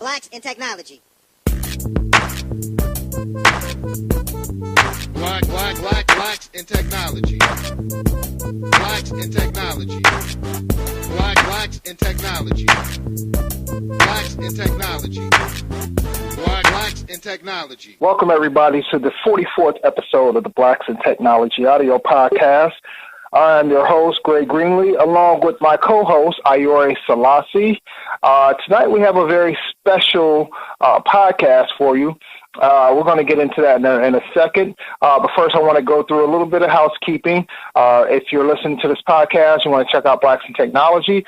Blacks in Technology. Blacks in Technology. Blacks in Technology. Blacks in Technology. Blacks in Technology. Blacks in Technology. Welcome, everybody, to the 44th episode of the Blacks in Technology audio podcast. I'm your host, Greenlee, along with my co-host, Ayori Selassie. Tonight we have a very special podcast for you. We're going to get into that in a second. But first, I want to go through a little bit of housekeeping. If you're listening to this podcast, you want to check out Blacks in Technology,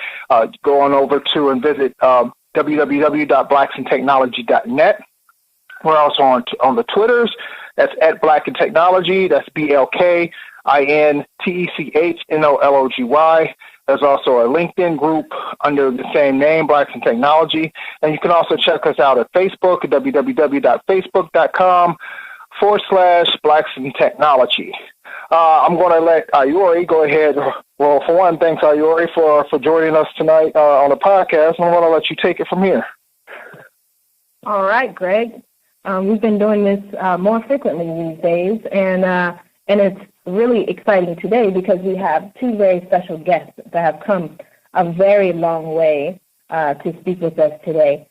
go on over to and visit www.blacksintechnology.net. We're also on the Twitters. That's at Black in Technology. That's BLKINTECHNOLOGY. There's also a LinkedIn group under the same name, Blacks in Technology. And you can also check us out at Facebook at www.facebook.com/Blacks in Technology. I'm going to let Ayori go ahead. Well, for one, thanks, Ayori, for joining us tonight on the podcast. I'm going to let you take it from here. All right, Greg. We've been doing this more frequently these days, and it's really exciting today because we have two very special guests that have come a very long way to speak with us today.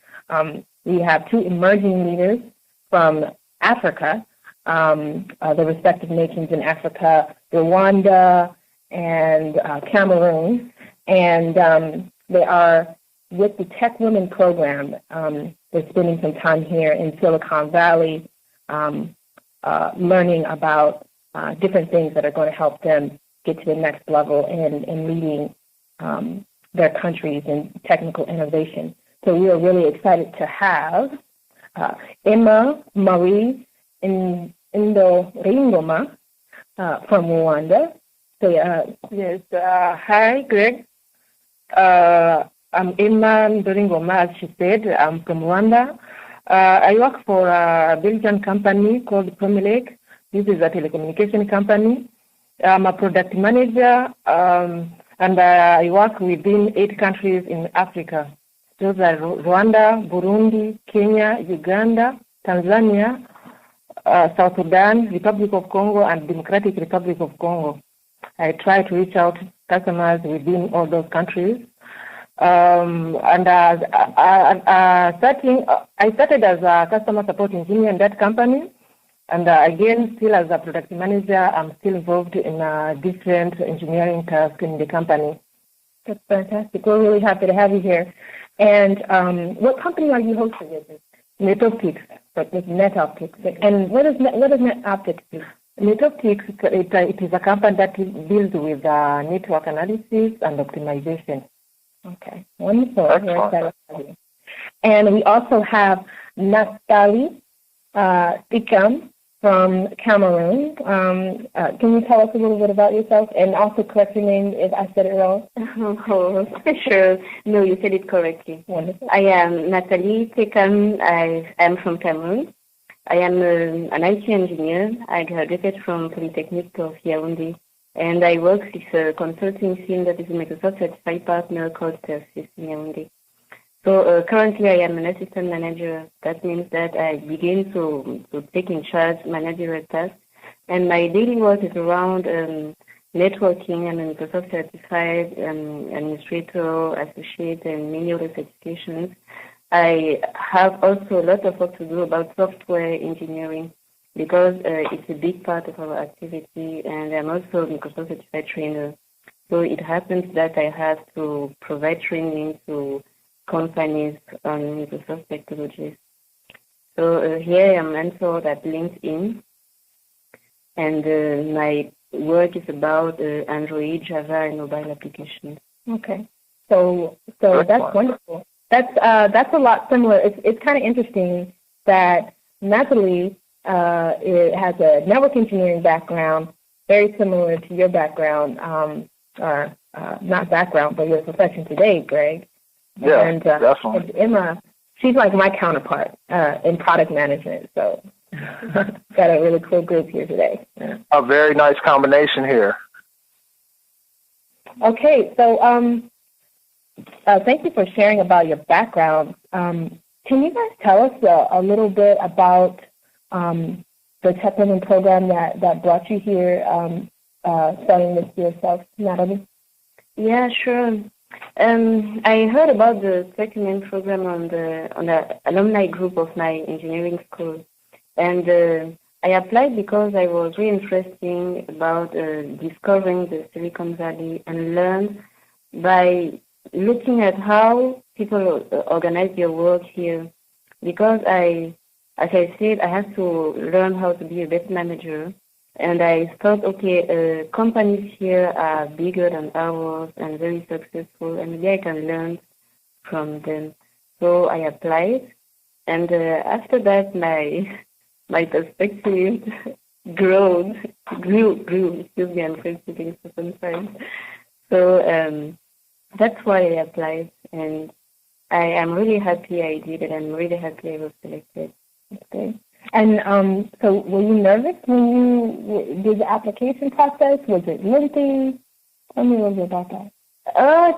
We have two emerging leaders from Africa, the respective nations in Africa, Rwanda and Cameroon, and they are with the Tech Women program. They're spending some time here in Silicon Valley learning about different things that are going to help them get to the next level in leading their countries in technical innovation. So we are really excited to have Marie Ndoringoma from Rwanda. So, yes. Hi, Greg. I'm Ndoringoma, as she said. I'm from Rwanda. I work for a Belgian company called Promelec. This is a telecommunication company. I'm a product manager, and I work within 8 countries in Africa. Those are Rwanda, Burundi, Kenya, Uganda, Tanzania, South Sudan, Republic of Congo, and Democratic Republic of Congo. I try to reach out to customers within all those countries. I started as a customer support engineer in that company. And again, still as a product manager, I'm still involved in different engineering tasks in the company. That's fantastic. We're really happy to have you here. And what company are you hosting with? NetOptics. NetOptics. And what is NetOptics do? NetOptics, it is a company that deals with network analysis and optimization. Okay, wonderful. And we also have Nathalie Tekam from Camaroon. Can you tell us a little bit about yourself and also correct your name if I said it wrong? Oh, sure. No, you said it correctly. Wonderful. I am Nathalie Tekam. I am from Cameroon. I am an IT engineer. I graduated from Polytechnic of Yaoundé, and I work with a consulting team that is a Microsoft certified partner called Selassie in Yaoundé. So currently I am an assistant manager. That means that I begin to take in charge managerial tasks. And my daily work is around networking. I'm a Microsoft certified administrator, associate, and many other certifications. I have also a lot of work to do about software engineering because it's a big part of our activity. And I'm also a Microsoft certified trainer. So it happens that I have to provide training to companies on Microsoft technologies. So here I am mentored at LinkedIn, and my work is about Android, Java, and mobile applications. Okay, so that's wonderful. That's a lot similar. It's kind of interesting that Nathalie has a network engineering background, very similar to your background, or not background, but your profession today, Greg. Yeah, and definitely. Emma, she's like my counterpart in product management. So got a really cool group here today. Yeah. A very nice combination here. Okay, so thank you for sharing about your background. Can can you guys tell us a little bit about the Chaplain program that brought you here, starting with yourself, Nathalie? Yeah, sure. I heard about the second program on the alumni group of my engineering school, and I applied because I was really interested about discovering the Silicon Valley and learn by looking at how people organize their work here. Because as I said, I have to learn how to be a best manager. And I thought, okay, companies here are bigger than ours and very successful, and maybe I can learn from them. So I applied, and after that, my perspective grew. Excuse me, I'm speaking for some time. So that's why I applied, and I am really happy I did it. I'm really happy I was selected. Okay. And so were you nervous when you did the application process? Was it lengthy? Tell me a little bit about that.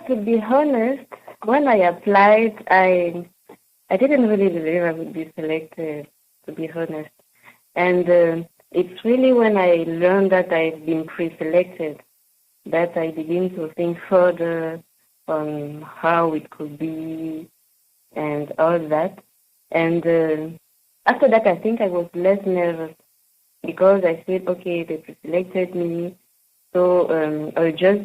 To be honest, when I applied, I didn't really believe I would be selected, to be honest. And it's really when I learned that I've been pre-selected that I begin to think further on how it could be and all that. And after that, I think I was less nervous because I said, okay, they pre-selected me, so I'll just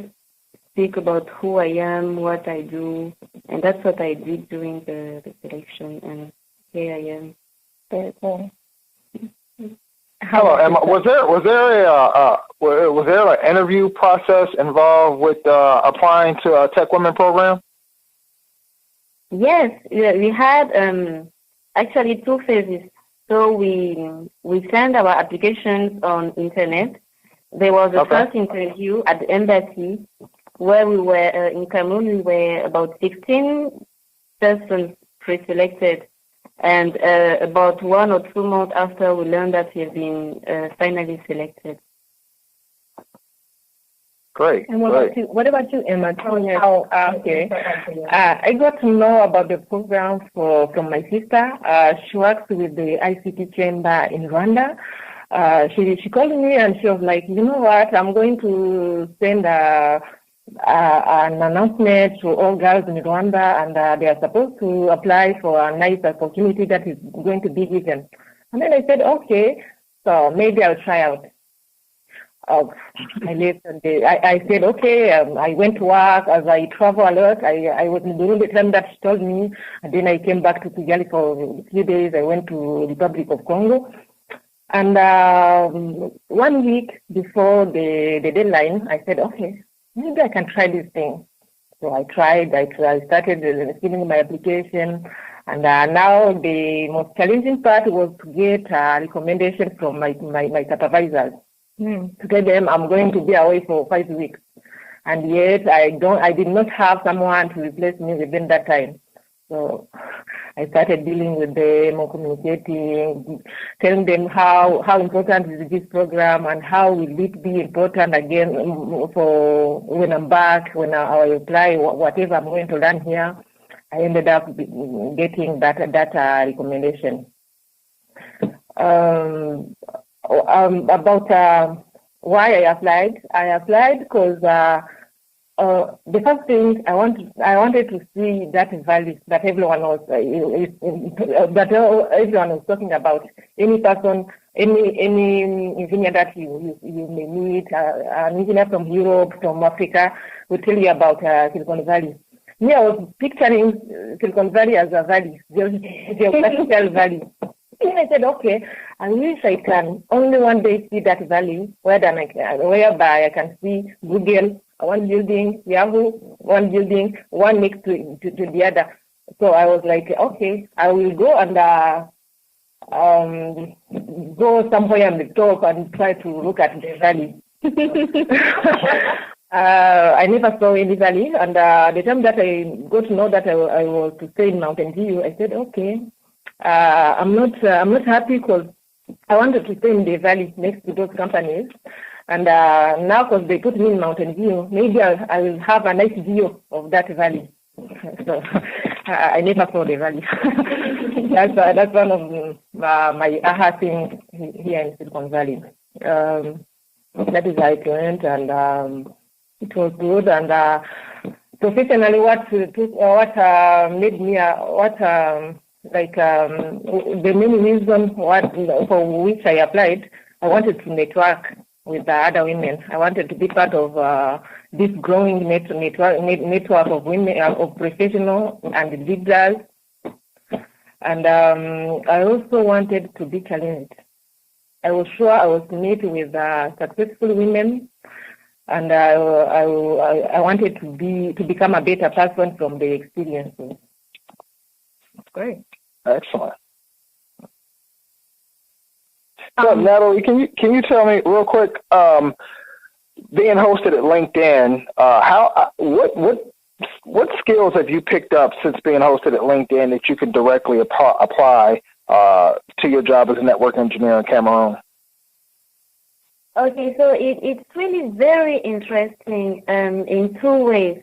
speak about who I am, what I do, and that's what I did during the selection, and here I am. Very cool. Hello, Emma. Was there an interview process involved with applying to a Tech Women program? Yes, we had actually 2 phases. So we sent our applications on internet. There was a first interview at the embassy where we were in Cameroon. We were about 16 persons pre-selected, and about 1 or 2 months after, we learned that we have been finally selected. Great. And what about you, Emma? Tell me how. Okay. I got to know about the program from my sister. She works with the ICT chamber in Rwanda. She called me and she was like, you know what? I'm going to send an announcement to all girls in Rwanda, and they are supposed to apply for a nice opportunity that is going to be given. And then I said, okay, so maybe I'll try out. I listened. I said, okay, I went to work. As I travel a lot, I was during the time that she told me, and then I came back to Kigali for a few days. I went to Republic of Congo. And 1 week before the deadline, I said, okay, maybe I can try this thing. So I tried. I started filling my application. And now the most challenging part was to get a recommendation from my supervisors. To tell them I'm going to be away for 5 weeks, and yet I did not have someone to replace me within that time. So I started dealing with them, communicating, telling them how important is this program and how will it be important again for when I'm back, when I apply, whatever I'm going to learn here. I ended up getting that recommendation. About why I applied because the first thing I wanted to see that value that everyone was talking about. Any person, any engineer that you may meet, an engineer from Europe, from Africa, will tell you about Silicon Valley. Me, I was picturing Silicon Valley as a valley, geographical valley. And I said, okay, I wish I can only one day see that valley whereby I can see Google, one building, Yahoo, one building, one next to the other. So I was like, okay, I will go and go somewhere on the top and try to look at the valley. I never saw any valley, and the time that I got to know that I was to stay in Mountain View, I said, okay. I'm not happy because I wanted to stay in the valley next to those companies, and now because they put me in Mountain View, maybe I will have a nice view of that valley. So I never saw the valley. That's one of my aha things here in Silicon Valley. That is how it went, and it was good. And professionally, the main reason for which I applied, I wanted to network with the other women. I wanted to be part of this growing network of women, of professionals and leaders. And I also wanted to be challenged. I was sure I was meet with successful women, and I wanted to become a better person from the experiences. That's great. Excellent. So, Nathalie, can you tell me real quick, being hosted at LinkedIn, what skills have you picked up since being hosted at LinkedIn that you can directly apply to your job as a network engineer in Cameroon? Okay, so it's really very interesting in two ways.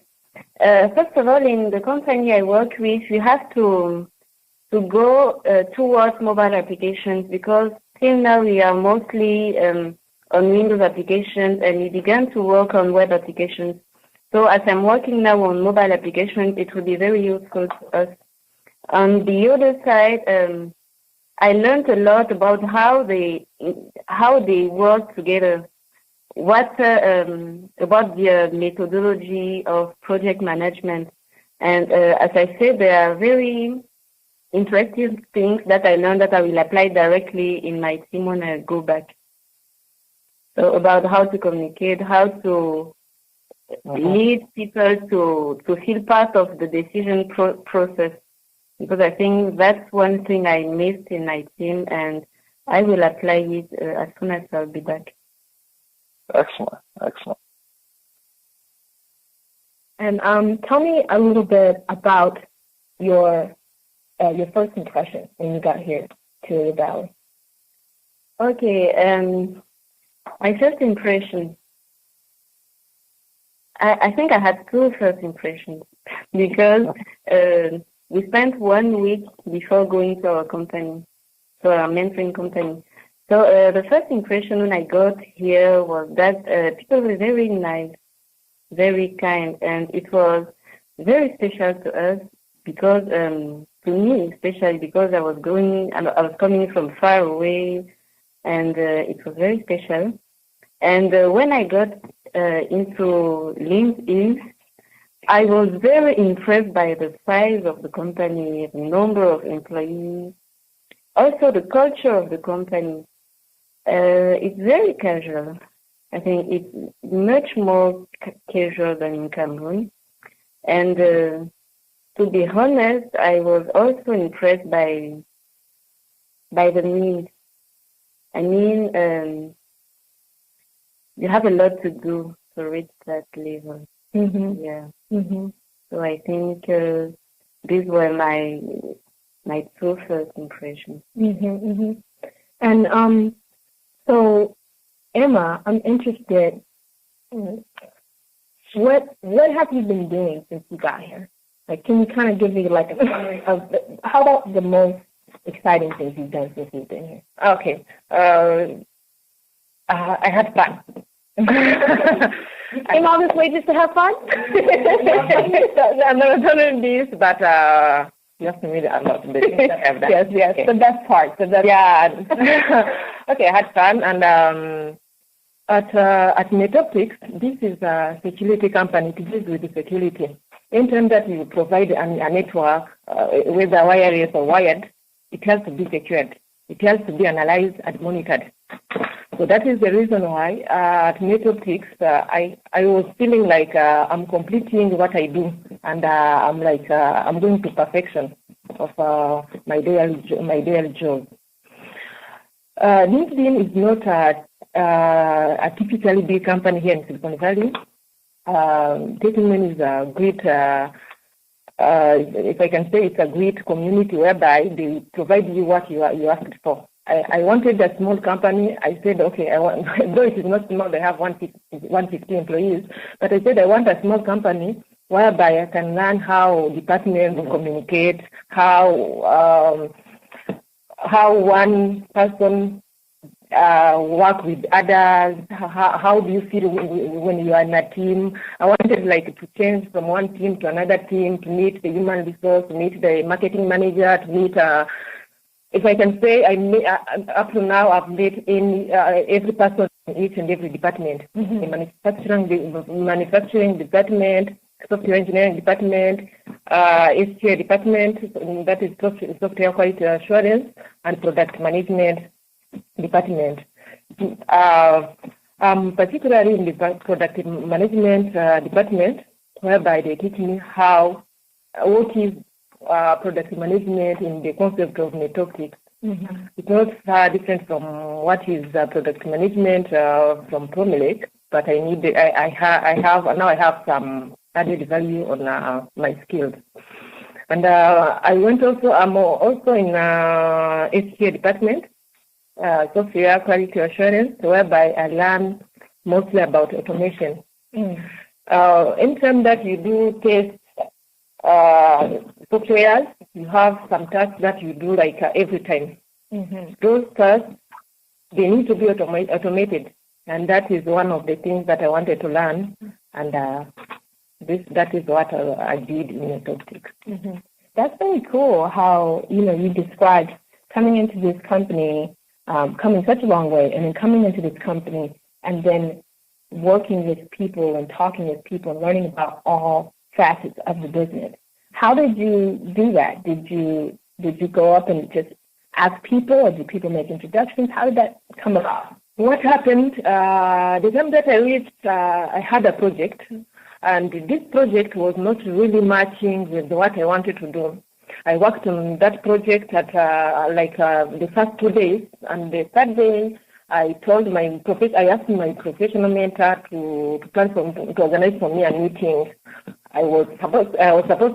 First of all, in the company I work with, we have to go towards mobile applications, because till now we are mostly on Windows applications, and we began to work on web applications. So as I'm working now on mobile applications, it will be very useful to us. On the other side, I learned a lot about how they work together, about the methodology of project management. And as I said, there are very interesting things that I learned that I will apply directly in my team when I go back. So about how to communicate, how to lead people to feel part of the decision process, because I think that's one thing I missed in my team, and I will apply it as soon as I'll be back. Excellent, excellent. And tell me a little bit about your first impression when you got here to the Valley. Okay, my first impression, I think I had two first impressions, because we spent 1 week before going to our company, so our mentoring company. So the first impression when I got here was that people were very nice, very kind, and it was very special to us, because to me especially, because I was coming from far away, and it was very special. And when I got into LinkedIn, I was very impressed by the size of the company, the number of employees, also the culture of the company. It's very casual. I think it's much more casual than in Cameroon. And to be honest, I was also impressed by the need. I mean, you have a lot to do to reach that level. Mm-hmm. Yeah. Mm-hmm. So I think these were my two first impressions. Mm-hmm. Mm-hmm. And so, Emma, I'm interested. What have you been doing since you got here? Like, can you kind of give me like a summary of how about the most exciting things you've done since you've been here? Okay. I had fun. You came all this way just to have fun? I'm not telling this, but you have to meet a lot of the things that I've done. Yes, okay. The best part. Yeah. Okay, I had fun, and at Metopics, this is a security company. It deals with the security. Anytime that you provide a network, whether wireless or wired, it has to be secured. It has to be analyzed and monitored. So that is the reason why at Metopics, I was feeling like I'm completing what I do, and I'm going to perfection of my daily job. LinkedIn is not a typically big company here in Silicon Valley. Techman is a great, if I can say, it's a great community whereby they provide you what you asked for. I wanted a small company. I said, okay, though it is not small, they have 150 employees, but I said I want a small company whereby I can learn how departments communicate, how how one person work with others. How do you feel when you are in a team? I wanted like to change from one team to another team, to meet the human resource, to meet the marketing manager, to meet. If I can say, up to now I've met every person in each and every department. The manufacturing department, software engineering department, SQA department, that is software quality assurance, and product management department. Particularly in the product management department, whereby they teach me what is product management in the concept of netoptics. It's not different from what is product management from Promelec, but I have some added value on my skills. And I'm also in SQA department, software quality assurance, whereby I learn mostly about automation. Anytime that you do test software, you have some tasks that you do like every time. Those tasks, they need to be automated, and that is one of the things that I wanted to learn, and that is what I did in netoptics. That's very cool how you described coming into this company, coming such a long way, and then coming into this company, and then working with people and talking with people and learning about all facets of the business. How did you do that? Did you go up and just ask people, or did people make introductions? How did that come about? What happened, the time that I reached, I had a project, and this project was not really matching with what I wanted to do. I worked on that project at the first 2 days, and the third day I asked my professional mentor to organize for me a meeting. I was supposed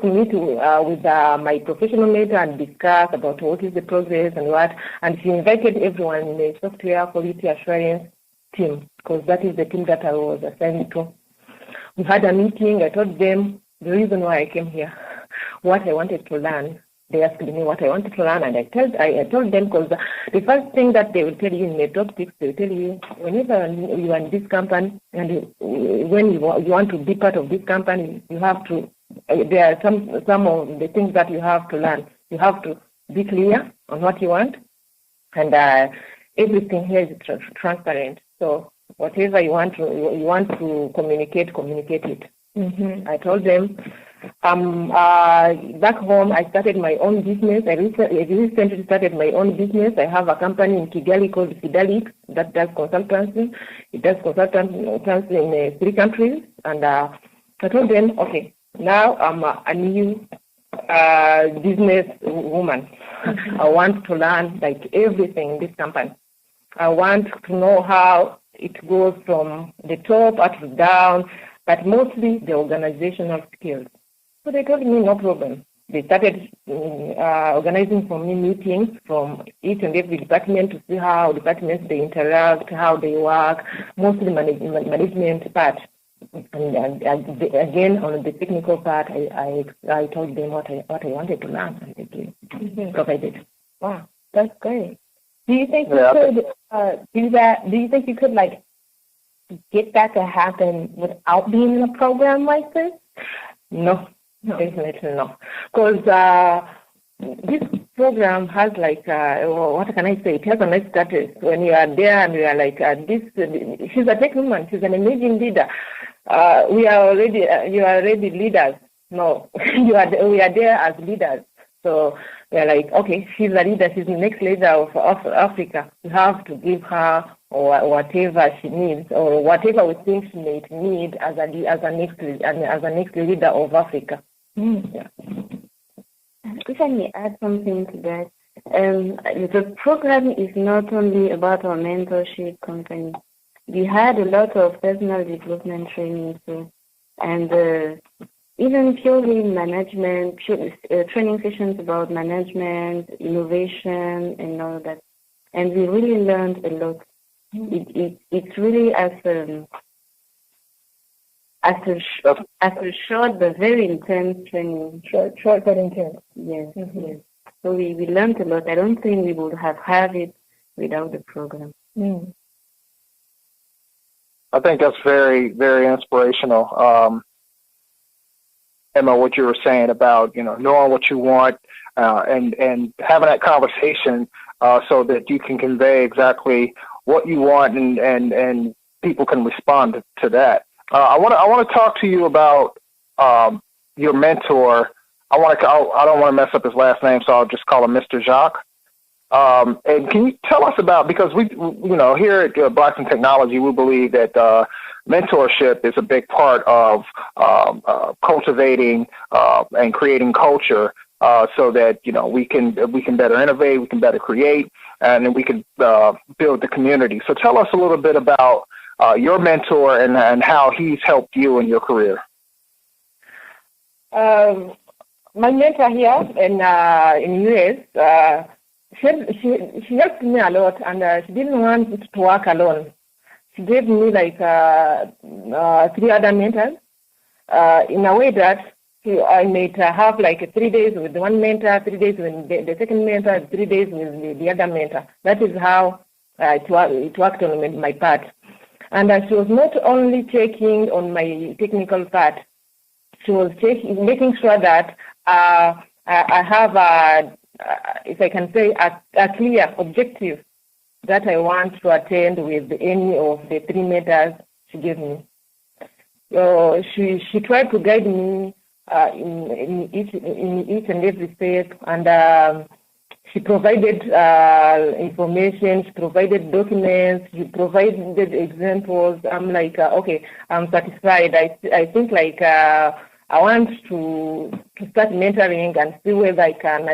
to meet with my professional mentor and discuss about what is the progress and what. And she invited everyone in the software quality assurance team, because that is the team that I was assigned to. We had a meeting. I told them the reason why I came here, what I wanted to learn. They asked me what I wanted to learn, and I told them, because the first thing that they will tell you in netoptics, they will tell you whenever you are in this company, and when you want to be part of this company, you have to. There are some of the things that you have to learn. You have to be clear on what you want, and everything here is transparent. So whatever you want to communicate it. I told them. Back home, I started my own business. I recently started my own business. I have a company in Kigali called Fidelix that does consultancy. It does consultancy in 3 countries. And I told them, okay, now I'm a new business woman. I want to learn like everything in this company. I want to know how it goes from the top up to down, but mostly the organizational skills. So they told me no problem. They started organizing for me meetings from each and every department to see how departments they interact, how they work, mostly management part. And again, on the technical part, I told them what I wanted to learn, and they provided. Wow, that's great. Do you think you could do that? Do you think you could like get that to happen without being in a program like this? No. Definitely no, because this program has like what can I say? It has a nice status when you are there and you are like she's a tech woman. She's an amazing leader. You are already leaders. No, we are there as leaders. So we are like, okay, she's a leader. She's the next leader of Africa. You have to give her or whatever she needs, or whatever we think she may need as a next leader of Africa. Yeah. If I may add something to that, the program is not only about our mentorship company. We had a lot of personal development training too, and even purely management, training sessions about management, innovation, and all that. And we really learned a lot. It's really as a short but very intense training. Short but intense. Yes, yes. So we learned a lot. I don't think we would have had it without the program. I think that's very, very inspirational. Emma, what you were saying about, knowing what you want and having that conversation so that you can convey exactly what you want and people can respond to that. I want to talk to you about your mentor. I don't want to mess up his last name, so I'll just call him Mr. Jacques. And can you tell us about, because we here at Blacks in Technology, we believe that mentorship is a big part of cultivating and creating culture so that we can better innovate, we can better create, and then we can build the community. So tell us a little bit about your mentor and how he's helped you in your career. My mentor here in US. She helped me a lot, and she didn't want to work alone. She gave me like 3 other mentors in a way that I might have like 3 days with one mentor, 3 days with the second mentor, 3 days with the other mentor. That is how it worked on my part. And she was not only checking on my technical part, she was making sure that I have if I can say, a clear objective that I want to attend with any of the 3 mentors she gave me. So she tried to guide me in each and every step, and she provided information, she provided documents, she provided examples. I'm like, okay, I'm satisfied. I think like I want to start mentoring and see whether I can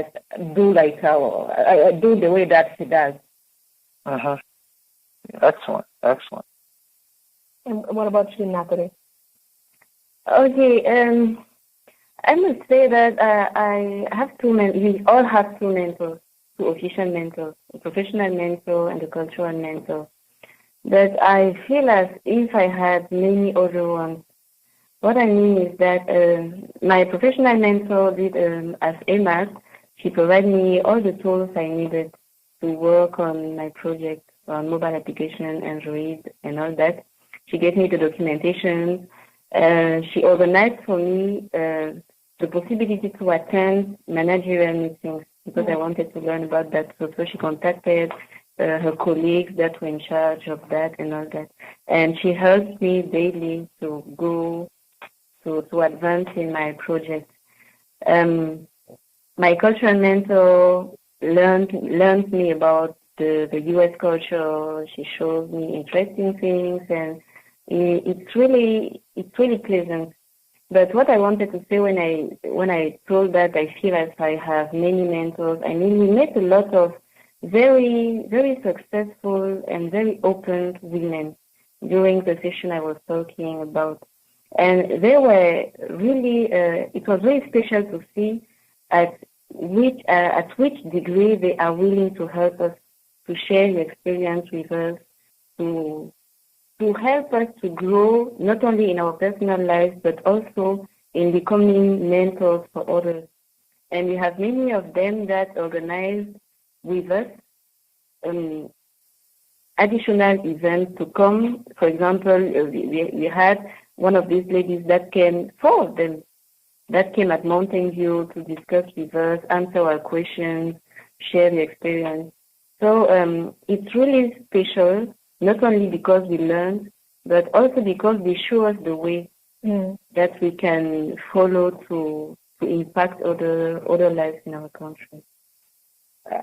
do do the way that she does. Excellent. And what about you, Nathalie? Okay, I must say that I have 2 men. We all have 2 mentors, 2 official mentors, a professional mentor and a cultural mentor. But I feel as if I had many other ones. What I mean is that my professional mentor did as Emma. She provided me all the tools I needed to work on my project on mobile application, Android, and all that. She gave me the documentation. She organized for me the possibility to attend managerial meetings because I wanted to learn about that. So she contacted her colleagues that were in charge of that and all that. And she helped me daily to go to advance in my project. My cultural mentor learned me about the U.S. culture. She showed me interesting things, and it's really pleasant. But what I wanted to say when I told that I feel as I have many mentors, I mean we met a lot of very, very successful and very open women during the session I was talking about. And they were really, it was very special to see at which degree they are willing to help us, to share your experience with us, to help us to grow, not only in our personal lives, but also in becoming mentors for others. And we have many of them that organize with us additional events to come. For example, we had one of these ladies that came, 4 of them, that came at Mountain View to discuss with us, answer our questions, share the experience. So it's really special, not only because we learned, but also because they show us the way that we can follow to impact other lives in our country.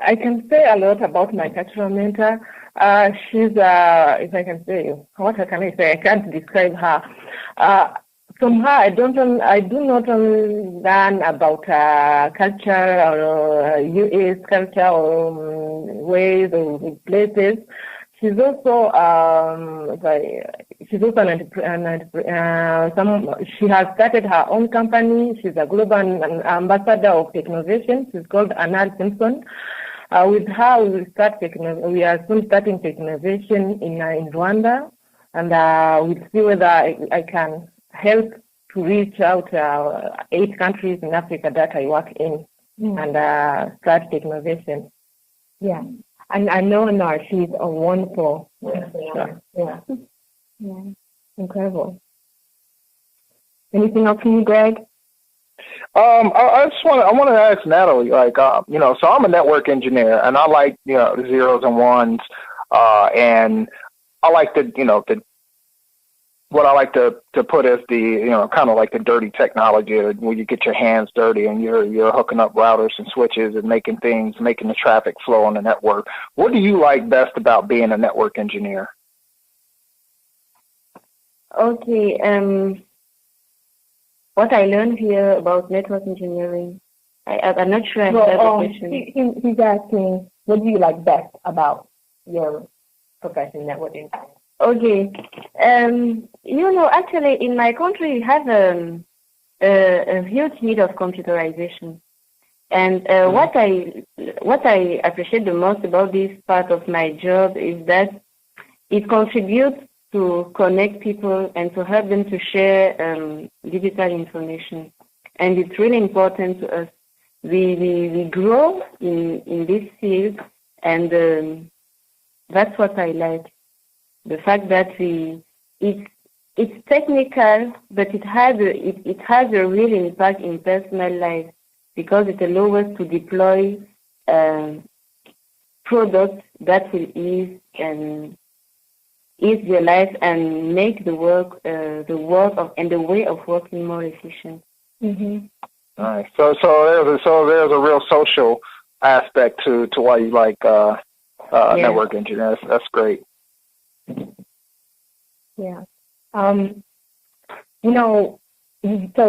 I can say a lot about my cultural mentor. She's, if I can say, what can I say? I can't describe her. From her, I do not only learn about culture or U.S. culture or ways or places. She's also she has started her own company. She's a global ambassador of Technovation. She's called Anna Simpson. With her, we are soon starting Technovation in Rwanda, and we'll see whether I can help to reach out 8 countries in Africa that I work in. and strategic innovation. Yeah. And I know Anar, she's a wonderful listener. Yeah. Yeah. Incredible. Anything else from you, Greg? I want to ask Nathalie, like, so I'm a network engineer, and I like, the zeros and ones, and I like what I like to put as the, kind of like the dirty technology where you get your hands dirty and you're hooking up routers and switches and making the traffic flow on the network. What do you like best about being a network engineer? Okay. What I learned here about network engineering, I'm not sure I heard the question. He's asking, what do you like best about your profession, network engineering? Okay. Actually, in my country, we have a huge need of computerization. And what I appreciate the most about this part of my job is that it contributes to connect people and to help them to share digital information. And it's really important to us. We grow in this field, and that's what I like. The fact that it's technical, but it has a real impact in personal life because it allows us to deploy products that will ease their life and make the way of working more efficient. Mm-hmm. Nice. So there's a real social aspect to why you like network engineers. That's great. Yeah. So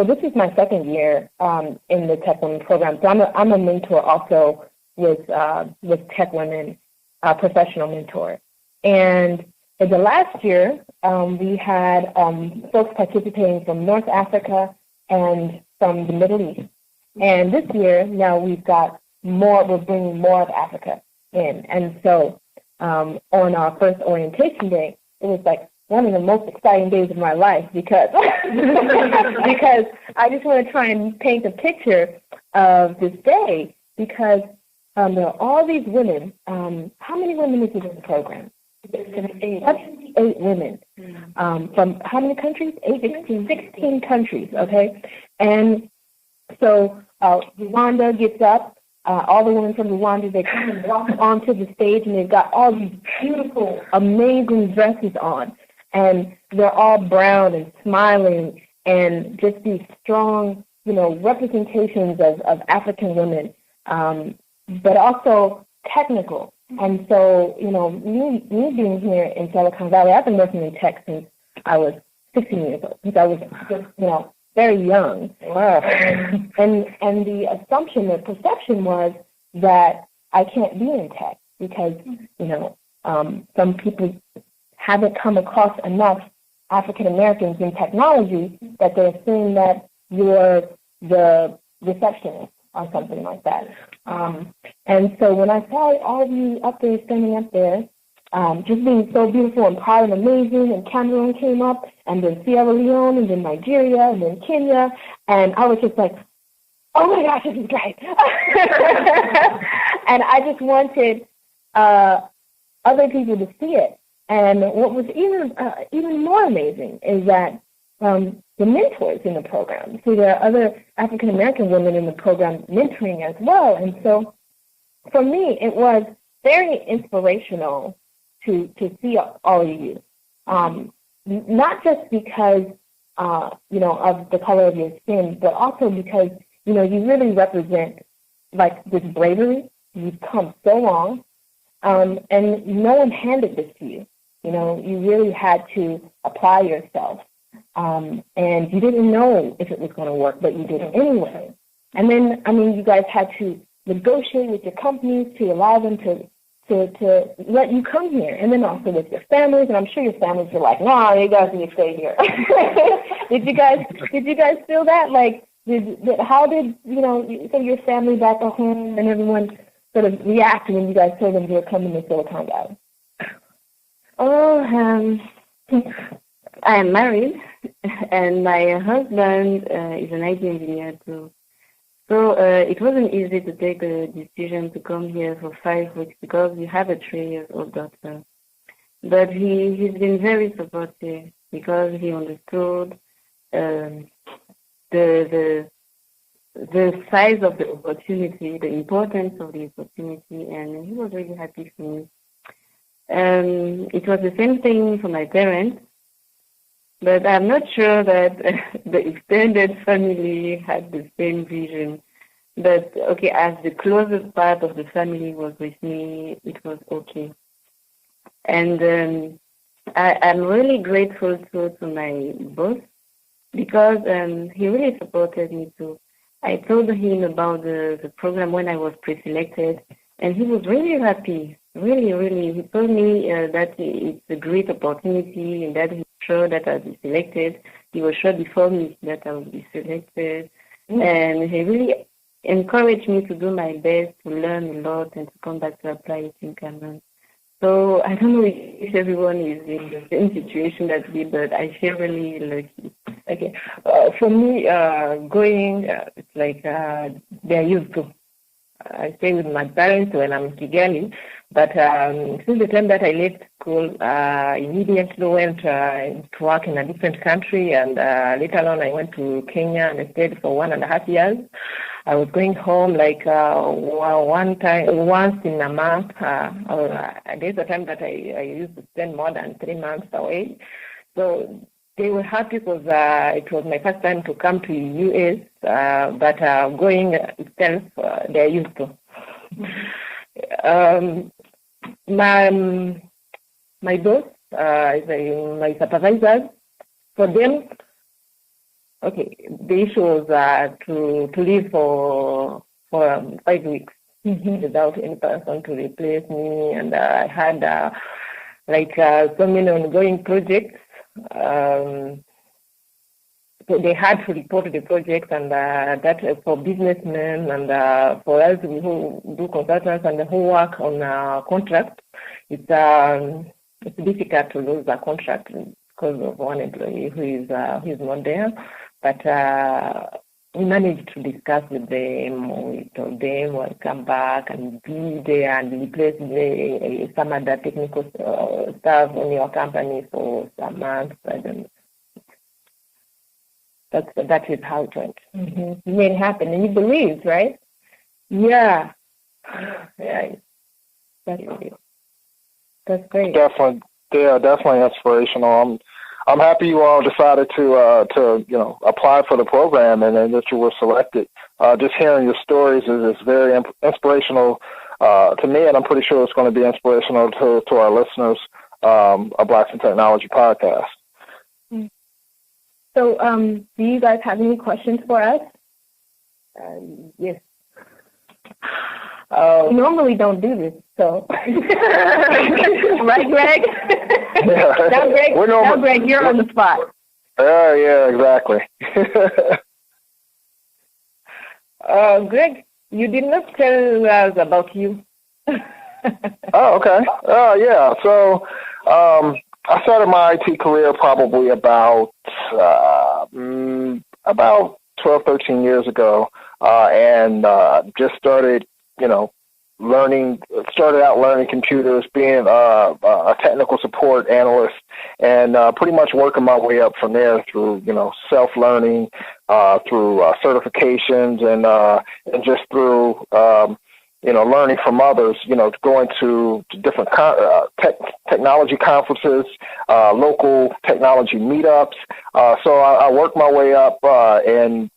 this is my second year in the Tech Women program. So I'm a mentor also with Tech Women, professional mentor. And in the last year, we had folks participating from North Africa and from the Middle East. And this year, now we've got more. We're bringing more of Africa in. And so on our first orientation day, it was like one of the most exciting days of my life because because I just want to try and paint a picture of this day because there are all these women. How many women is it in the program? 8 women from how many countries? 16 countries, okay? And so Rwanda gets up. All the women from Rwanda, they come and walk onto the stage, and they've got all these beautiful, amazing dresses on. And they're all brown and smiling and just these strong, representations of African women, but also technical. And so, me being here in Silicon Valley, I've been working in tech since I was 16 years old, since I was just, very young. Wow. And the assumption, the perception was that I can't be in tech because, some people haven't come across enough African Americans in technology that they assume that you're the receptionist or something like that. And so when I saw all of you up there, standing up there, just being so beautiful and proud and amazing, and Cameroon came up, and then Sierra Leone, and then Nigeria, and then Kenya, and I was just like, oh my gosh, this is great. And I just wanted other people to see it. And what was even more amazing is that the mentors in the program, so there are other African American women in the program mentoring as well. And so for me, it was very inspirational to see all of you, not just because of the color of your skin, but also because you really represent like this bravery. You've come so long, and no one handed this to you. You really had to apply yourself, and you didn't know if it was going to work, but you did it anyway. And then, you guys had to negotiate with your companies to allow them to let you come here, and then also with your families. And I'm sure your families were like, "No, you guys need to stay here." Did you guys feel that? Like, how did your family back at home and everyone sort of react when you guys told them you were coming to Silicon Valley? I am married, and my husband is an IT engineer too. So it wasn't easy to take the decision to come here for 5 weeks because we have a 3-year-old daughter. But he's been very supportive because he understood the size of the opportunity, the importance of the opportunity, and he was really happy for me. It was the same thing for my parents, but I'm not sure that the extended family had the same vision. But, okay, as the closest part of the family was with me, it was okay. And I'm really grateful to my boss because he really supported me too. I told him about the program when I was pre-selected, and he was really happy, really, really. He told me that it's a great opportunity and that he's sure that I'll be selected. He was sure before me that I would be selected. And he really encouraged me to do my best to learn a lot and to come back to apply it in Cameroon. So I don't know if everyone is in the same situation as me, but I feel really lucky. Okay. For me, going, it's like they're used to. I stay with my parents when I'm in Kigali, but since the time that I left school, I immediately went to work in a different country, and later on I went to Kenya and I stayed for 1.5 years. I was going home like once in a month. There's a time that I used to spend more than 3 months away. So they were happy because it was my first time to come to U.S., but going itself, they're used to. My boss, my supervisors, for them, okay, the issue was to leave for 5 weeks without any person to replace me, and I had so many ongoing projects. So they had to report the projects, and that for businessmen and for us who do consultants and who work on contract, it's difficult to lose a contract because of one employee who is not there. But we managed to discuss with them. We told them we'll come back and be there and replace some other technical staff in your company for some months. I don't know. That is how it went. You made it happen, and you believed, right? Yeah. That's great. Definitely inspirational. I'm happy you all decided to apply for the program and that you were selected. Just hearing your stories is very inspirational to me, and I'm pretty sure it's going to be inspirational to our listeners of Blacks in Technology podcast. So, do you guys have any questions for us? Yes. We normally don't do this, so. Right, Greg? Yeah. Now, Greg, you're on the spot. Yeah, exactly. Greg, you did not tell us about you. Oh, okay. Yeah. So, I started my IT career probably about 12, 13 years ago, and just started learning computers, being a technical support analyst, and pretty much working my way up from there through, self-learning, through certifications, and just through, learning from others, going to different technology conferences, local technology meetups. So I worked my way up and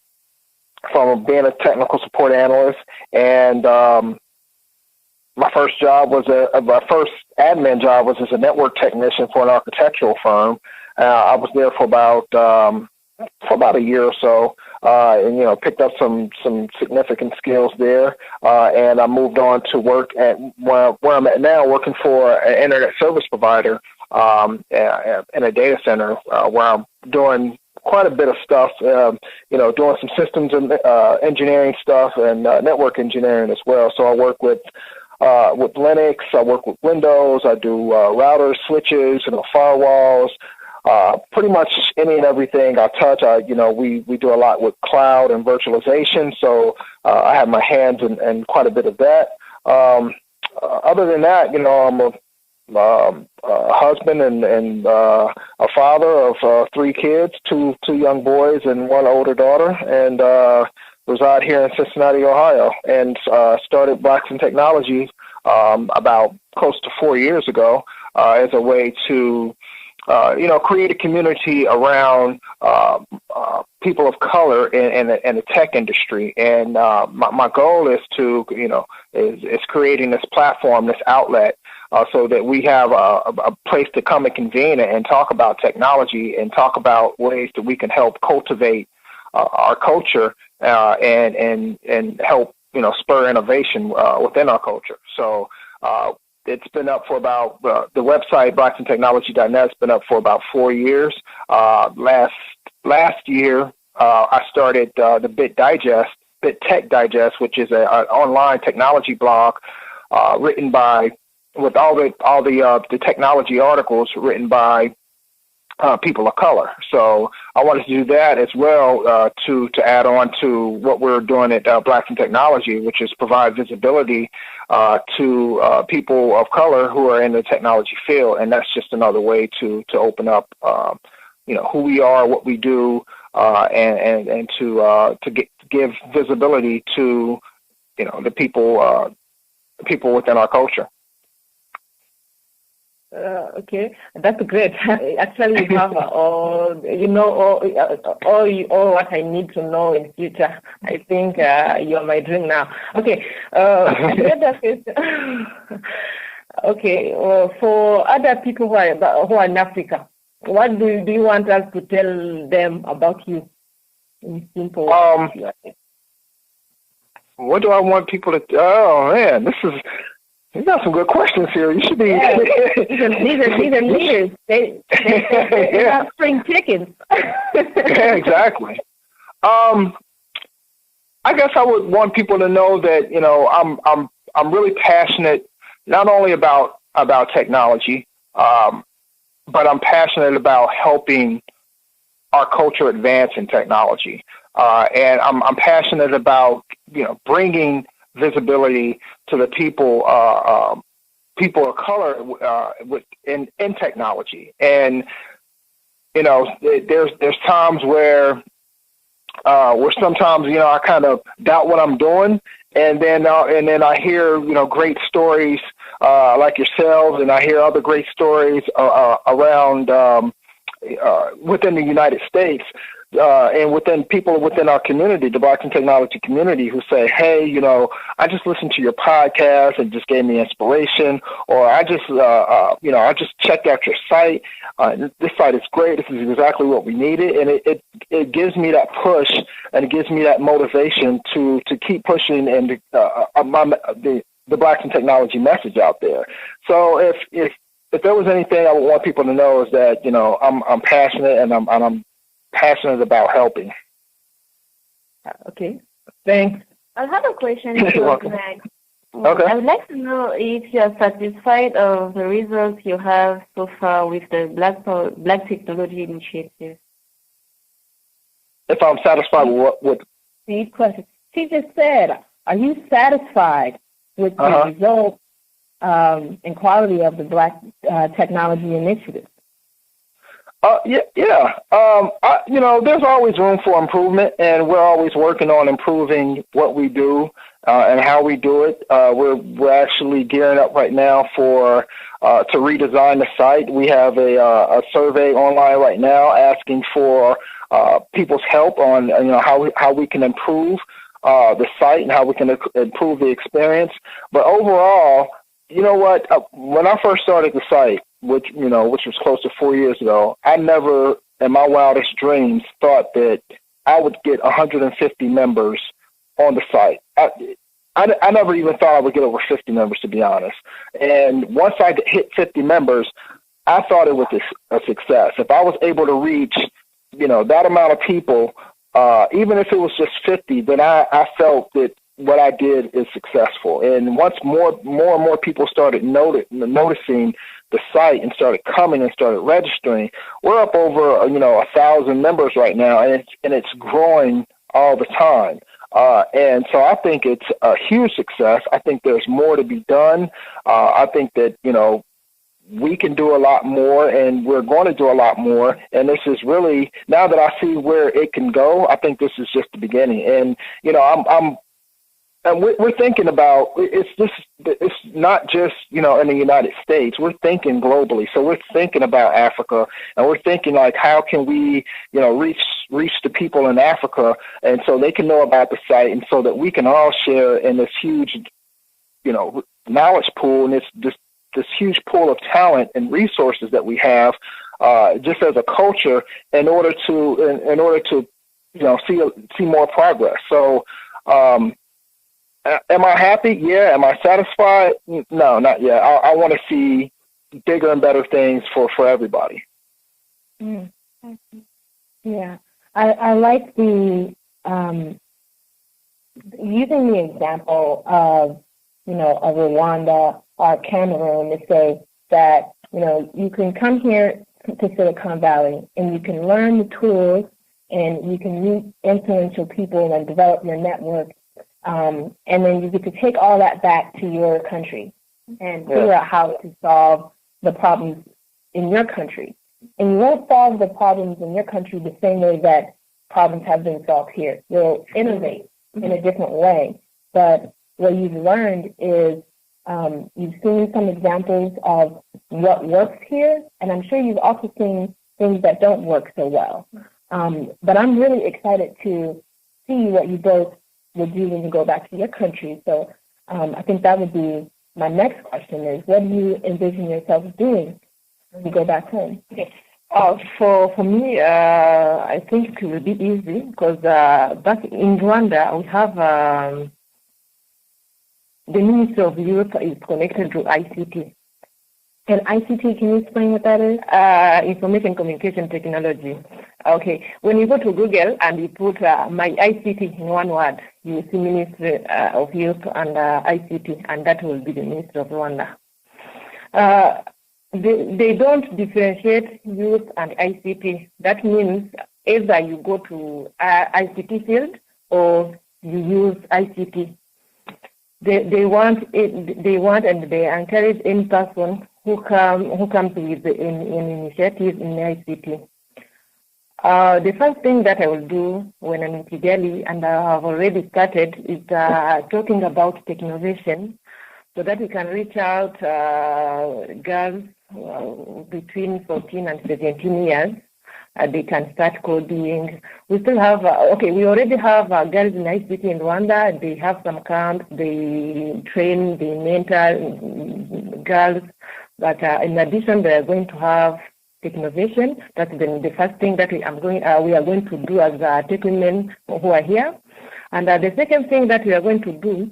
from being a technical support analyst, and my first admin job was as a network technician for an architectural firm. I was there for about a year or so, and picked up some significant skills there. And I moved on to work at where I'm at now, working for an internet service provider in a data center, where I'm doing quite a bit of stuff, doing some systems and engineering stuff and network engineering as well. So I work with Linux, I work with Windows, I do routers, switches, firewalls, pretty much any and everything I touch. We do a lot with cloud and virtualization, so I have my hands in quite a bit of that. Other than that, I'm a husband and a father of 3 kids, two young boys and 1 older daughter, and reside here in Cincinnati, Ohio, and started Blacks in Technology about close to 4 years ago as a way to create a community around people of color in the tech industry. And my goal is to, is creating this platform, this outlet, so that we have a place to come and convene and talk about technology and talk about ways that we can help cultivate our culture and help, spur innovation within our culture. So it's been up for about, the website, blacksintechnology.net, has been up for about 4 years. Last year, I started the Bit Tech Digest, which is an online technology blog written by, with all the technology articles written by people of color. So I wanted to do that as well to add on to what we're doing at Blacks in Technology, which is provide visibility to people of color who are in the technology field, and that's just another way to open up, who we are, what we do, and to give visibility to, the people within our culture. Okay, that's great. Actually, you have all what I need to know in future. I think you're my dream now. Okay. Okay. For other people who are in Africa, what do you want us to tell them about you? In simple. What do I want people to? Oh man, you got some good questions here. You should be. Yeah. These are leaders. They have spring chickens. Yeah, exactly. I guess I would want people to know that I'm really passionate not only about technology, but I'm passionate about helping our culture advance in technology, and I'm passionate about bringing visibility to the people of color in technology. And there's times where sometimes I kind of doubt what I'm doing, and then I hear great stories like yourselves, and I hear other great stories around within the United States. And within people within our community, the Blacks in Technology community, who say, hey, I just listened to your podcast and just gave me inspiration, or I just checked out your site. This site is great. This is exactly what we needed. And it gives me that push, and it gives me that motivation to keep pushing and the Blacks in Technology message out there. So if there was anything I would want people to know, is that, I'm passionate, and I'm passionate about helping. Okay, thanks. I have a question. You're welcome. Okay. I would like to know if you are satisfied of the results you have so far with the Black Technology Initiative. If I'm satisfied with what? Deep question. She just said, are you satisfied with the results and quality of the Black Technology Initiative? Yeah. There's always room for improvement, and we're always working on improving what we do and how we do it. We're actually gearing up right now to redesign the site. We have a survey online right now asking for people's help on how we can improve the site and how we can improve the experience. But overall, when I first started the site, which was close to 4 years ago, I never, in my wildest dreams, thought that I would get 150 members on the site. I never even thought I would get over 50 members, to be honest. And once I hit 50 members, I thought it was a success. If I was able to reach, that amount of people, even if it was just 50, then I felt that what I did is successful. And once more and more people started noticing the site and started coming and started registering, we're up over 1,000 members right now, and it's growing all the time. And so I think it's a huge success. I think there's more to be done. I think that, we can do a lot more, and we're going to do a lot more. And this is really, now that I see where it can go, I think this is just the beginning. And, and we're thinking about, it's not just, in the United States. We're thinking globally. So we're thinking about Africa, and we're thinking like, how can we, reach the people in Africa, and so they can know about the site, and so that we can all share in this huge, knowledge pool, and this huge pool of talent and resources that we have, just as a culture, in order to see more progress. So, am I happy? Yeah. Am I satisfied? No, not yet. I want to see bigger and better things for everybody. Yeah, I like the using the example of of Rwanda or Cameroon to say that, you can come here to Silicon Valley and you can learn the tools and you can meet influential people and develop your network. And then you get to take all that back to your country and figure out how to solve the problems in your country. And you won't solve the problems in your country the same way that problems have been solved here. You'll innovate in a different way. But what you've learned is you've seen some examples of what works here, and I'm sure you've also seen things that don't work so well. But I'm really excited to see what you both will do when you go back to your country. So I think that would be my next question is, what do you envision yourself doing when you go back home? Okay. For me, I think it will be easy because back in Rwanda, we have the Ministry of Youth is connected to ICT. And ICT, can you explain what that is? Information Communication Technology. Okay. When you go to Google and you put my ICT in one word, you see Ministry of Youth and ICT, and that will be the Ministry of Rwanda. They don't differentiate youth and ICT. That means either you go to ICT field or you use ICT. They want and they encourage any person who comes with an initiative in ICT. The first thing that I will do when I'm in Kigali, and I have already started, is talking about technovation, so that we can reach out girls between 14 and 17 years. They can start coding. We still have, we already have girls in ICT in Rwanda. They have some camps. They train, they mentor girls. But in addition, they are going to have technovation. That's the first thing that we are going to do as tech women who are here. And the second thing that we are going to do,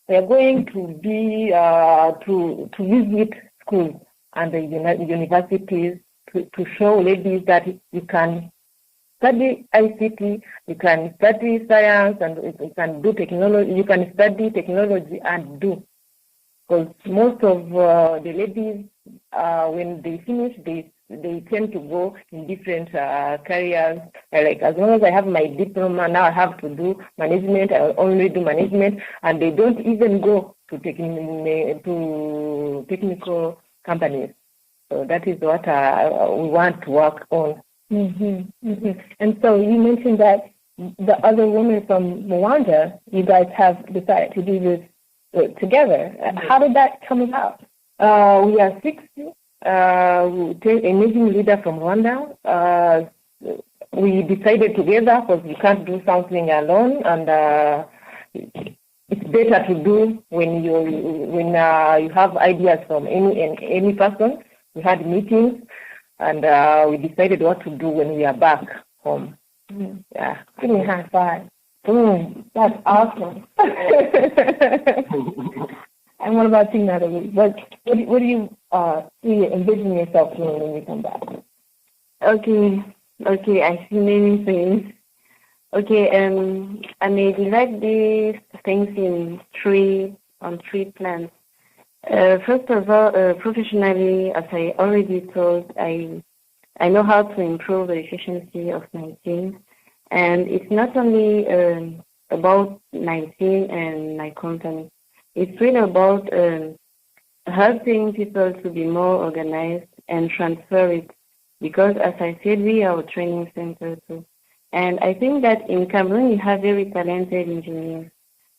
we are going to be to visit schools and the universities to show ladies that you can study ICT, you can study science, and you can do technology. You can study technology and do. Because most of the ladies, when they finish, they tend to go in different careers. Like, as long as I have my diploma, now I have to do management. I will only do management, and they don't even go to technical companies. So that is what we want to work on. And so you mentioned that the other women from Rwanda, you guys have decided to do this together. How did that come about? We are 6 amazing leader from Rwanda. We decided together because you can't do something alone, and it's better to do when you have ideas from any person. We had meetings, and we decided what to do when we are back home. Yeah, give me a high five. That's awesome. And what about you, Nathalie? What do you envision yourself doing when you come back? Okay, I see many things. Okay, I may divide these things on three plans. First of all, professionally, as I already told, I know how to improve the efficiency of my team. And it's not only about my team and my company. It's really about helping people to be more organized and transfer it. Because, as I said, we are a training center too. And I think that in Cameroon, we have very talented engineers.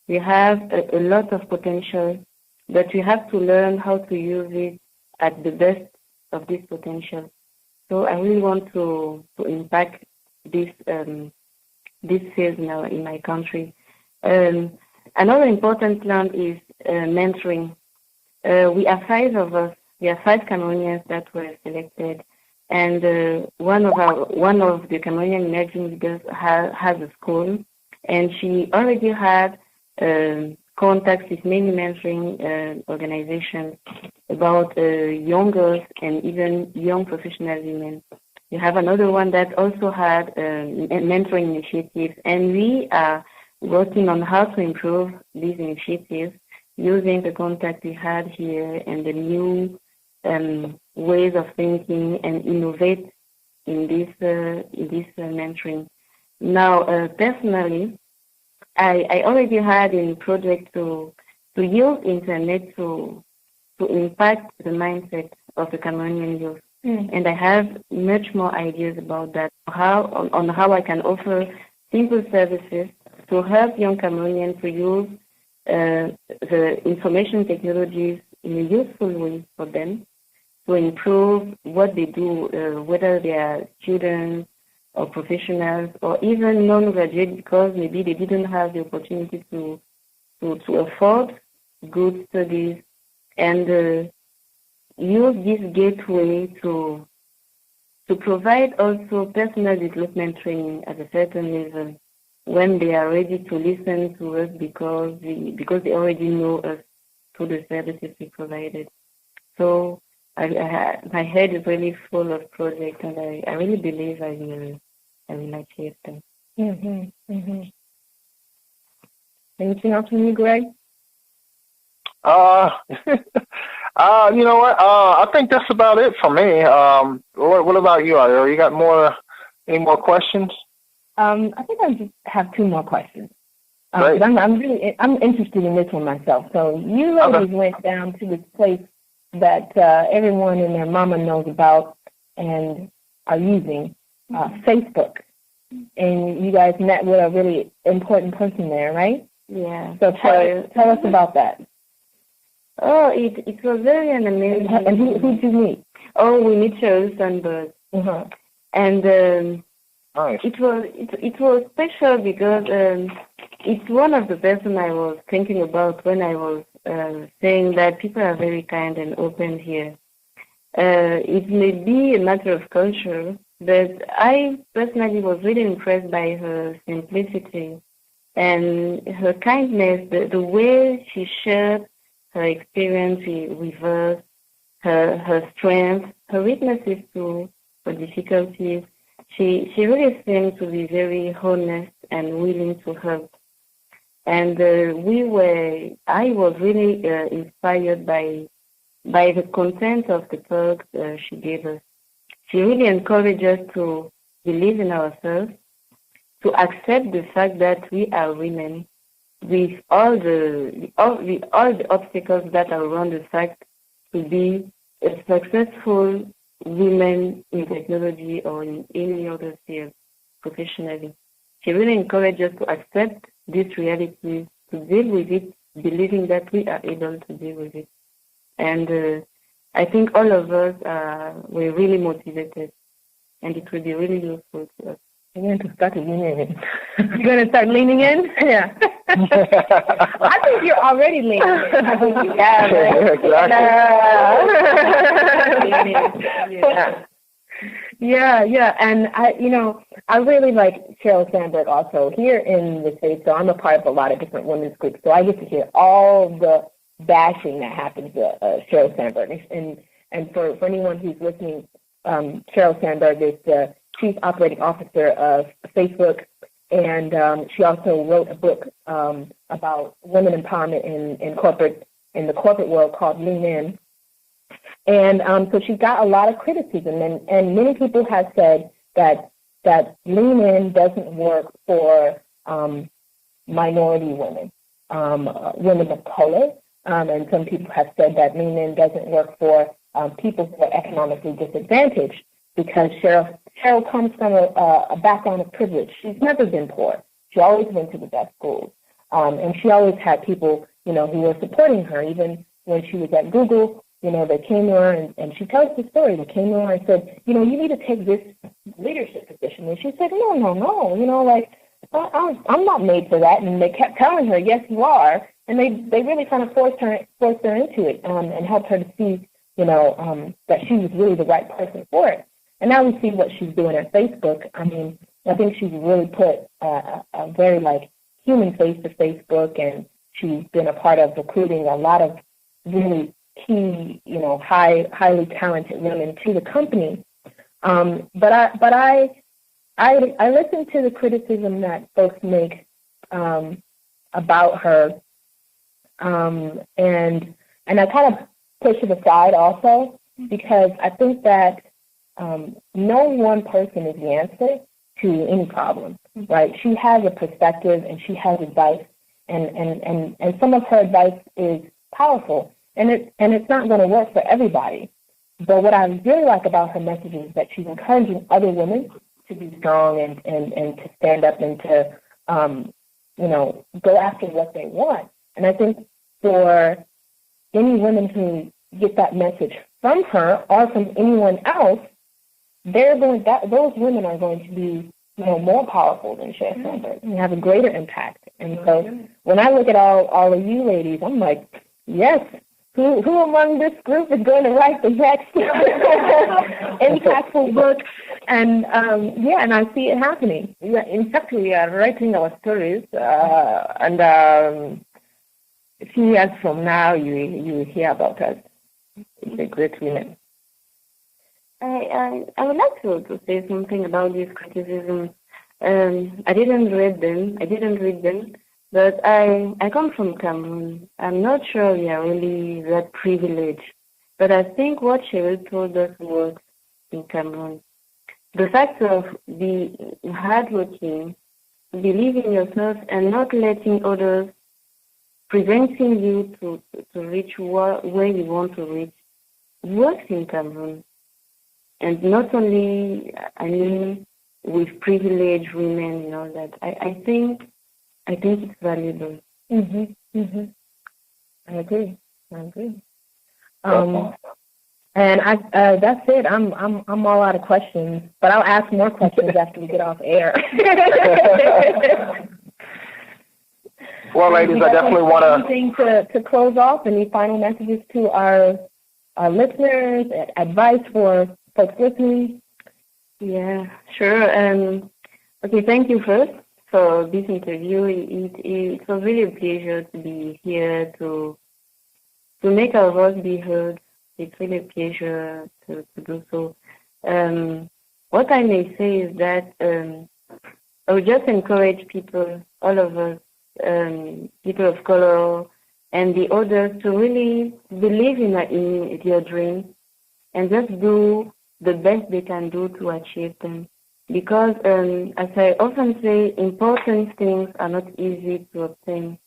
We have a lot of potential, but we have to learn how to use it at the best of this potential. So I really want to impact this field now in my country. Another important plan is mentoring. We are 5 of us. We are 5 Cameroonians that were selected, and one of the Cameroonian emerging leaders has a school, and she already had contacts with many mentoring organizations about young girls and even young professional women. We have another one that also had mentoring initiatives, and we are working on how to improve these initiatives using the contact we had here and the new ways of thinking and innovate in this mentoring. Now, personally, I already had a project to use internet to impact the mindset of the Cameroonian youth. And I have much more ideas about that, on how I can offer simple services to help young Cameroonians to use the information technologies in a useful way for them to improve what they do, whether they are students or professionals or even non-graduate, because maybe they didn't have the opportunity to afford good studies, and use this gateway to provide also personal development training at a certain level when they are ready to listen to us because they already know us through the services we provided. So my head is really full of projects, and I really believe I will achieve them. Anything else from you, Greg? You know what? I think that's about it for me. What about you, Ayori? You got any more questions? I think I just have 2 more questions. Great. I'm interested in this one myself. So you ladies went down to this place that everyone and their mama knows about and are using, Facebook. And you guys met with a really important person there, right? Yeah. So tell us about that. Oh, it was very amazing. And who did you meet? Oh, we met Sheryl Sandberg. And nice. It was special because it's one of the person I was thinking about when I was saying that people are very kind and open here. It may be a matter of culture, but I personally was really impressed by her simplicity and her kindness, the way she shared her experience with us, her strength, her weaknesses too, her difficulties. She really seemed to be very honest and willing to help. And I was really inspired by the content of the talk she gave us. She really encouraged us to believe in ourselves, to accept the fact that we are women, with all the obstacles that are around the fact to be a successful women in technology or in any other field professionally. She really encouraged us to accept this reality, to deal with it, believing that we are able to deal with it. And I think all of us were really motivated, and it will be really useful to us. You're going to start leaning in. You're going to start leaning in? Yeah. I think you're already leaning in. Yeah. And I really like Sheryl Sandberg also here in the States. So I'm a part of a lot of different women's groups. So I get to hear all the bashing that happens to Sheryl Sandberg. And for anyone who's listening, Sheryl Sandberg is the Chief Operating Officer of Facebook, and she also wrote a book about women empowerment in corporate in the corporate world called Lean In. And so she got a lot of criticism, and many people have said that Lean In doesn't work for minority women, women of color, and some people have said that Lean In doesn't work for people who are economically disadvantaged, because Sheryl comes from a background of privilege. She's never been poor. She always went to the best schools, and she always had people, who were supporting her. Even when she was at Google, they came to her, and she tells the story. They came to her and said, you need to take this leadership position. And she said, no, I'm not made for that. And they kept telling her, yes, you are. And they really kind of forced her into it, and helped her to see, that she was really the right person for it. And now we see what she's doing at Facebook. I mean, I think she's really put a very human face to Facebook, and she's been a part of recruiting a lot of really key, highly talented women to the company. But I listen to the criticism that folks make about her, and I kind of push it aside also, because I think that no one person is the answer to any problem, right? She has a perspective, and she has advice, and some of her advice is powerful, and it's not going to work for everybody. But what I really like about her message is that she's encouraging other women to be strong and to stand up and to go after what they want. And I think for any women who get that message from her or from anyone else, those women are going to be more powerful than Sheryl Sandberg and have a greater impact. And so when I look at all of you ladies, I'm like, yes, who among this group is going to write the next impactful book? And and I see it happening. Yeah, in fact, we are writing our stories, and a few years from now, you will hear about us. It's a great women. I would like to say something about these criticisms. I didn't read them, but I come from Cameroon. I'm not sure we are really that privileged, but I think what Sheryl told us works in Cameroon. The fact of being hardworking, believe in yourself, and not letting others preventing you to reach where you want to reach works in Cameroon. And not only, with privileged women, that I think it's valuable. I agree. And that's it. I'm all out of questions, but I'll ask more questions after we get off air. Well, ladies, I definitely want anything to close off. Any final messages to our listeners? Advice for folks listening? Yeah, sure. Okay, thank you first for this interview. It was really a pleasure to be here to make our voice be heard. It's really a pleasure to do so. What I may say is that I would just encourage people, all of us, people of color and the others, to really believe in your dreams and just do the best they can do to achieve them. Because, as I often say, important things are not easy to obtain.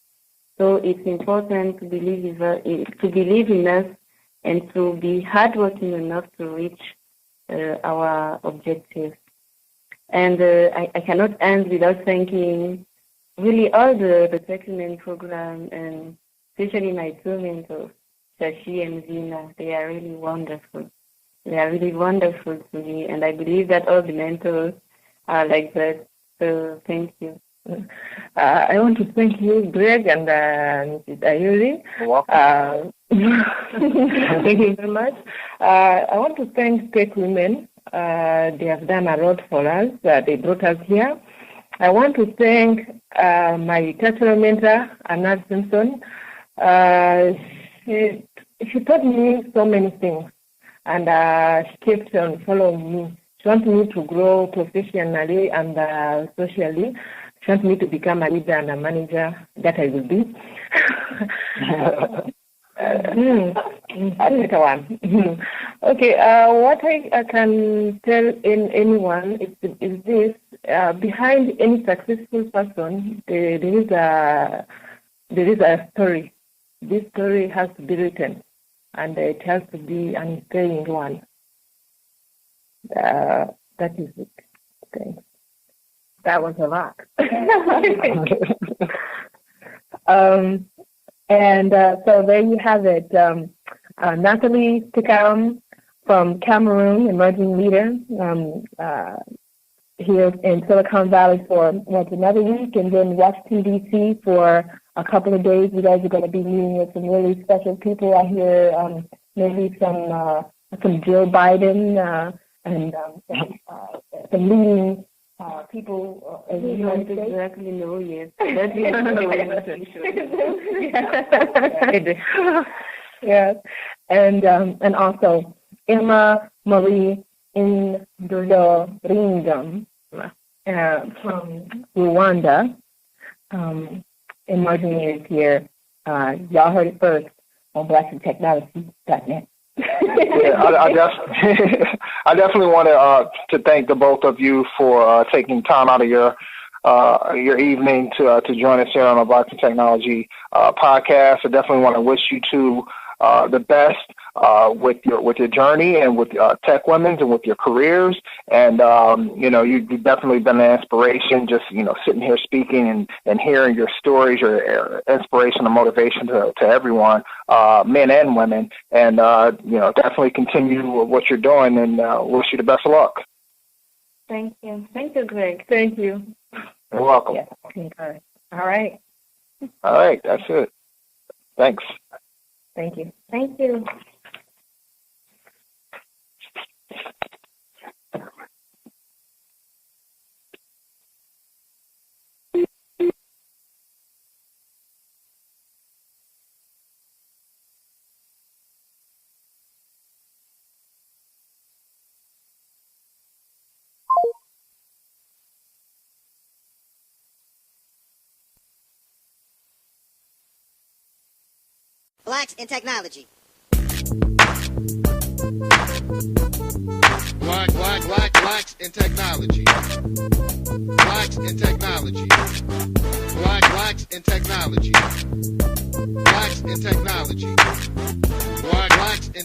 So it's important to believe in us and to be hardworking enough to reach our objectives. And I cannot end without thanking really all the settlement program, and especially my two mentors, Shashi and Zina. They are really wonderful. They are really wonderful to me, and I believe that all the mentors are like that. So thank you. I want to thank you, Greg, and Mrs. Ayori. You're welcome. Thank you very much. I want to thank Great Women. They have done a lot for us. They brought us here. I want to thank my cultural mentor, Anna Simpson. She taught me so many things, and she kept on following me. She wants me to grow professionally and socially. She wants me to become a leader and a manager, that I will be. Another one. Okay, what I can tell anyone is this: behind any successful person, there is a story. This story has to be written, and it has to be an inspiring one. That is it. Thanks. That was a lot. So there you have it. Nathalie Tekam from Cameroon, emerging leader, here in Silicon Valley for another week, and then Washington, D.C. for a couple of days. You guys are going to be meeting with some really special people. I hear maybe some Joe Biden and some leading people in the United States. Exactly know yet. Yes, and also Marie Ndoringoma from Rwanda, emerging leaders here. Y'all heard it first on blacksandtechnology.net. Yeah, I definitely want to thank the both of you for taking time out of your evening to join us here on the Blacks and Technology podcast. I definitely want to wish you two the best with your journey and with Tech Women's and with your careers. And you've definitely been an inspiration. Just sitting here speaking and hearing your stories, your inspiration and motivation to everyone, men and women. And definitely continue what you're doing. And wish you the best of luck. Thank you. Thank you, Greg. Thank you. You're welcome. Yeah. All right. All right. That's it. Thanks. Thank you. Thank you. Blacks in Technology. Blacks in Technology. Blacks in Technology. Blacks in Technology. Blacks in Technology. Blacks in